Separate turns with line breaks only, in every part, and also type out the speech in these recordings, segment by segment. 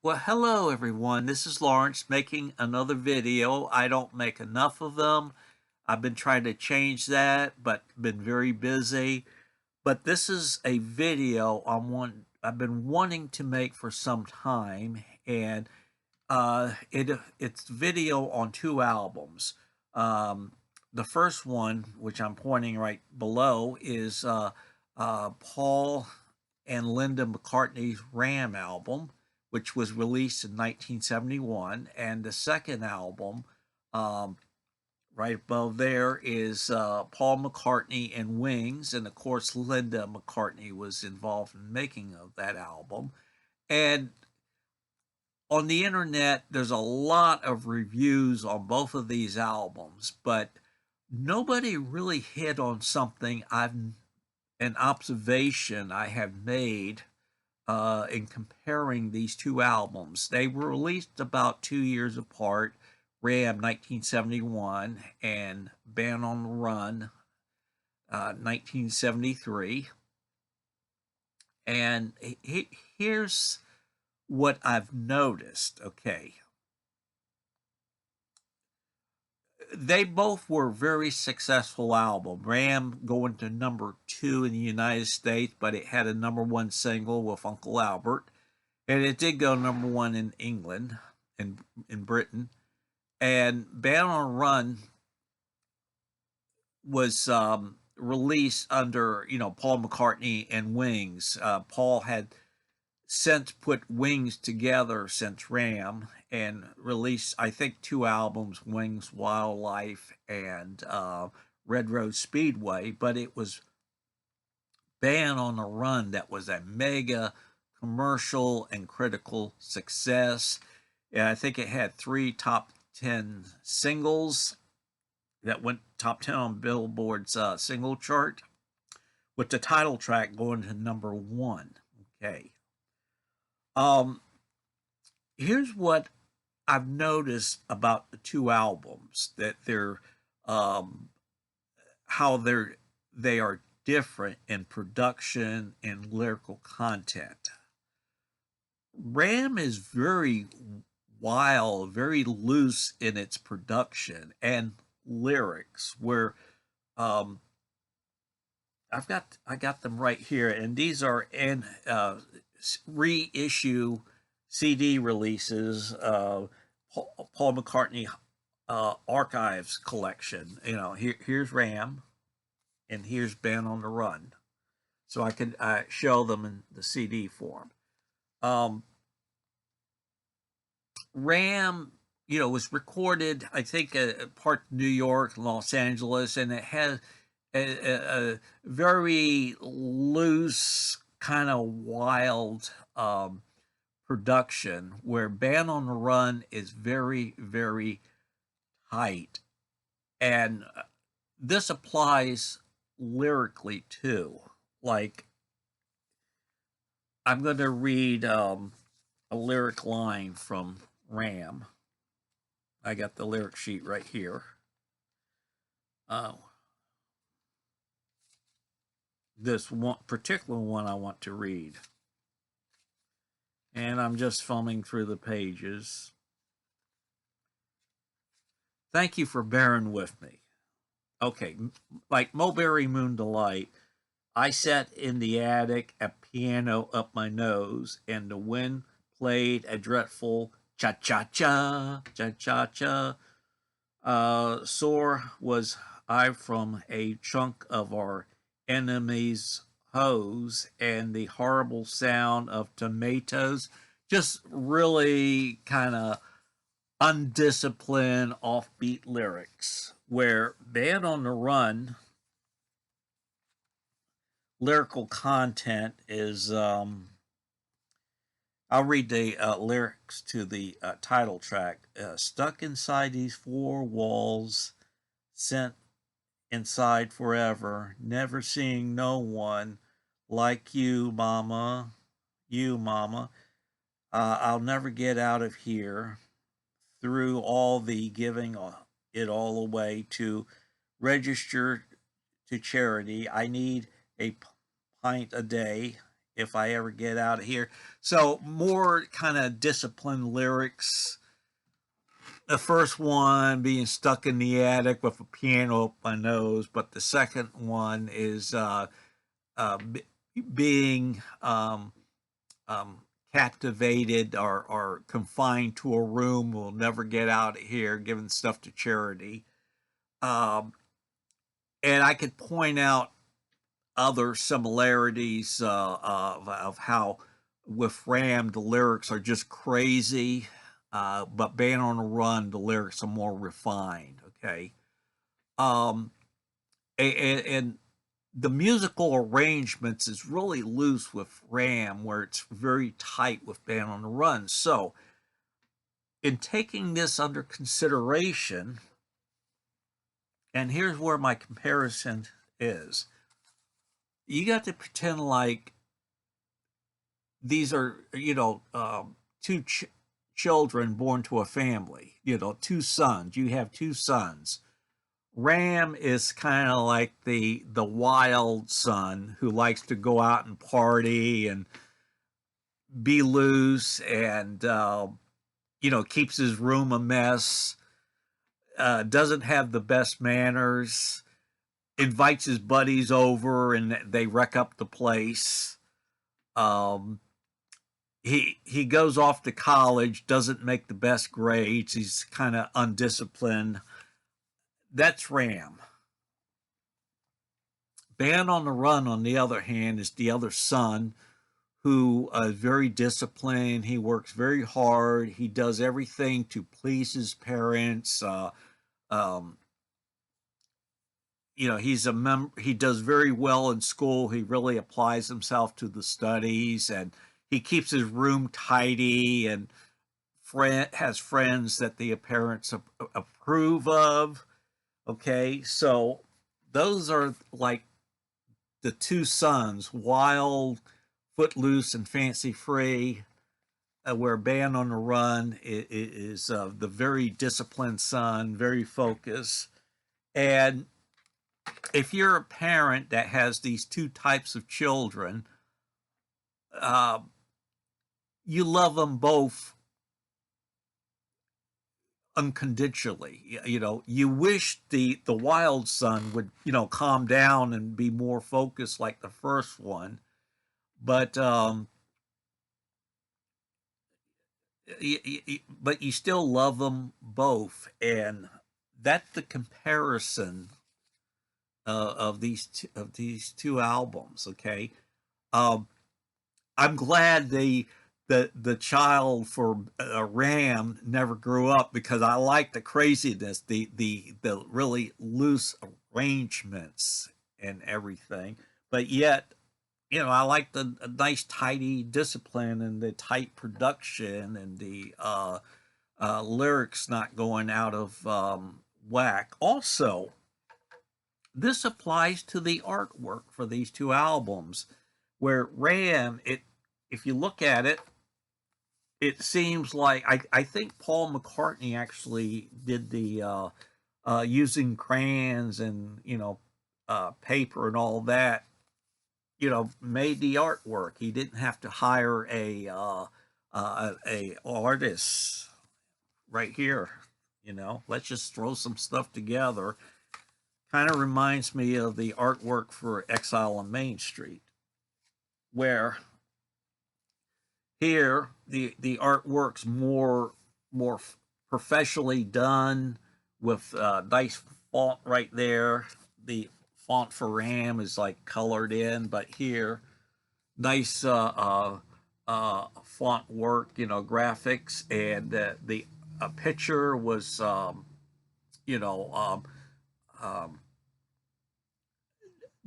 Well, hello everyone. This is Lawrence making another video. I don't make enough of them. I've been trying to change that, but been very busy. But this is a video I've been wanting to make for some time, and it's video on two albums. Um, the first one, which I'm pointing right below, is Paul and Linda McCartney's Ram album, which was released in 1971. And the second album, um, right above there, is Paul McCartney and Wings. And of course, Linda McCartney was involved in making of that album. And on the internet, there's a lot of reviews on both of these albums, but nobody really hit on something an observation I have made in comparing these two albums. They were released about 2 years apart. Ram 1971 and Band on the Run 1973. And here's what I've noticed. Okay, they both were very successful album. Ram going to number 2 in the United States, but it had a number 1 single with Uncle Albert, and it did go number 1 in England and in Britain. And Band on Run was released under Paul McCartney and Wings. Paul had since put Wings together since Ram and released, I think, 2 albums, Wings Wildlife and Red Road Speedway, but it was Band on the Run that was a mega commercial and critical success. And I think it had 3 top 10 singles that went top 10 on Billboard's single chart, with the title track going to number 1. Okay. Um, Here's what I've noticed about the two albums, that they're how they are different in production and lyrical content. Ram is very wild, very loose in its production and lyrics, where um, I got them right here, and these are in reissue CD releases. Paul McCartney Archives collection. Here's Ram, and here's Band on the Run, so I can show them in the CD form. Um, Ram, was recorded, I think, part New York, Los Angeles, and it has a very loose, kind of wild production, where Band on the Run is very, very tight. And this applies lyrically too. Like, I'm going to read a lyric line from Ram. I got the lyric sheet right here. Uh, this one particular one I want to read. And I'm just thumbing through the pages. Thank you for bearing with me. Okay, like Mulberry Moon Delight, I sat in the attic, a piano up my nose, and the wind played a dreadful cha-cha-cha, cha-cha-cha. Sore was I from a chunk of our enemy's hose and the horrible sound of tomatoes. Just really kind of undisciplined, offbeat lyrics, where Band on the Run lyrical content is I'll read the lyrics to the title track. Stuck inside these 4 walls, sent inside forever, never seeing no one like you, mama. You, mama. I'll never get out of here. Through all the giving it all away to register to charity, I need a pint a day. if I ever get out of here. So more kind of disciplined lyrics. The first one being stuck in the attic with a piano up my nose, but the second one is uh, being captivated or confined to a room, will never get out of here, giving stuff to charity. Um, and I could point out other similarities of how with Ram the lyrics are just crazy, but Band on the Run the lyrics are more refined. Okay, um, and the musical arrangements is really loose with Ram, where it's very tight with Band on the Run. So, in taking this under consideration, and here's where my comparison is, you got to pretend like these are, two children born to a family, two sons. You have two sons. Ram is kind of like the wild son who likes to go out and party and be loose and keeps his room a mess. Doesn't have the best manners. Invites his buddies over and they wreck up the place. Um, he goes off to college, doesn't make the best grades. He's kind of undisciplined. That's Ram. Band on the Run, on the other hand, is the other son who is very disciplined. He works very hard. He does everything to please his parents. Um, he's a he does very well in school. He really applies himself to the studies, and he keeps his room tidy and has friends that the parents approve of. Okay, so those are like the two sons, wild, footloose, and fancy free, where Band on the Run is the very disciplined son, very focused. And if you're a parent that has these two types of children, uh, you love them both unconditionally. You wish the wild son would calm down and be more focused like the first one, but but you still love them both, and that's the comparison of these two albums. Okay, um, I'm glad the child for Ram never grew up, because I like the craziness, the really loose arrangements and everything, but yet I like the nice tidy discipline and the tight production and the lyrics not going out of whack. Also, this applies to the artwork for these two albums, where Ram, if you look at it, it seems like I think Paul McCartney actually did the using crayons and paper and all that, made the artwork. He didn't have to hire a artist right here. Let's just throw some stuff together. Kind of reminds me of the artwork for Exile on Main Street, where here the artwork's more professionally done with nice font right there. The font for Ram is like colored in, but here nice font work, graphics, and the picture was you know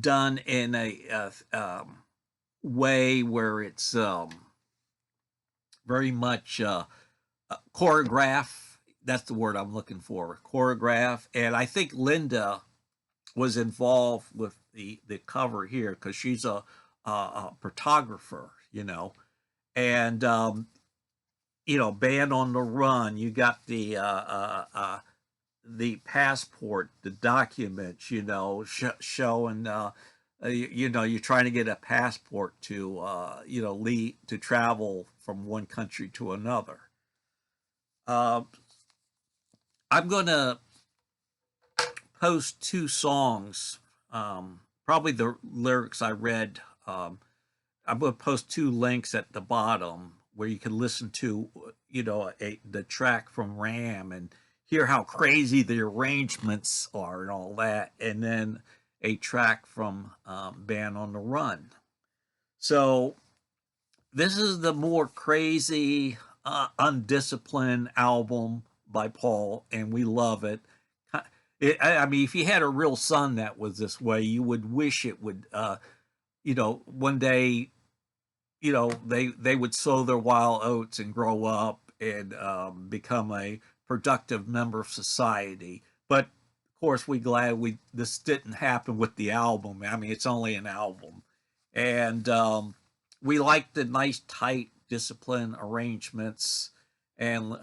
done in a way where it's very much choreograph. That's the word I'm looking for. Choreograph. And I think Linda was involved with the cover here, because she's a photographer, and Band on the Run. You got the passport, the documents, showing you know, you're trying to get a passport to, you know, leave to travel from one country to another. Uh, I'm going to post two songs, probably the lyrics I read. I'm going to post two links at the bottom where you can listen to, you know, the track from Ram and hear how crazy the arrangements are and all that, and then a track from Band on the Run. So this is the more crazy, undisciplined album by Paul, and we love it. I mean, if you had a real son that was this way, you would wish it would, you know, one day, you know, they would sow their wild oats and grow up and become a productive member of society. But of course, we glad we this didn't happen with the album. I mean, it's only an album, and we like the nice, tight, disciplined arrangements and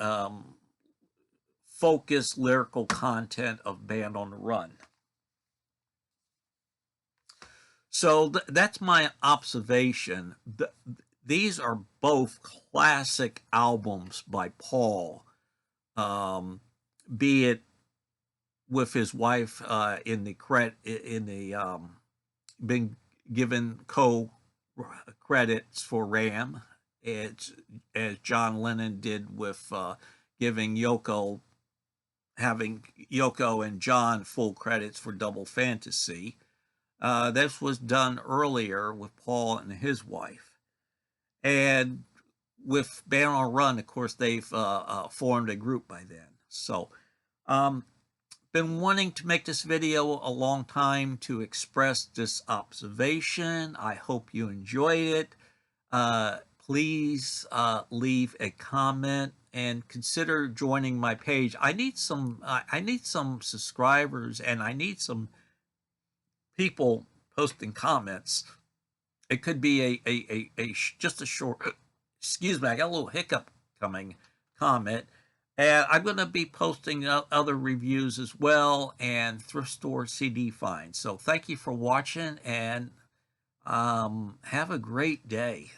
focused lyrical content of Band on the Run. So that's my observation. These are both classic albums by Paul, be it with his wife being given co credits for Ram, as John Lennon did with giving having Yoko and John full credits for Double Fantasy. This was done earlier with Paul and his wife. And with Band on Run, of course, they've formed a group by then. So, been wanting to make this video a long time to express this observation. I hope you enjoy it. Please leave a comment and consider joining my page. I need some subscribers, and I need some people posting comments. It could be just a short, excuse me, I got a little hiccup coming, comment. And I'm going to be posting other reviews as well and thrift store CD finds. So thank you for watching, and have a great day.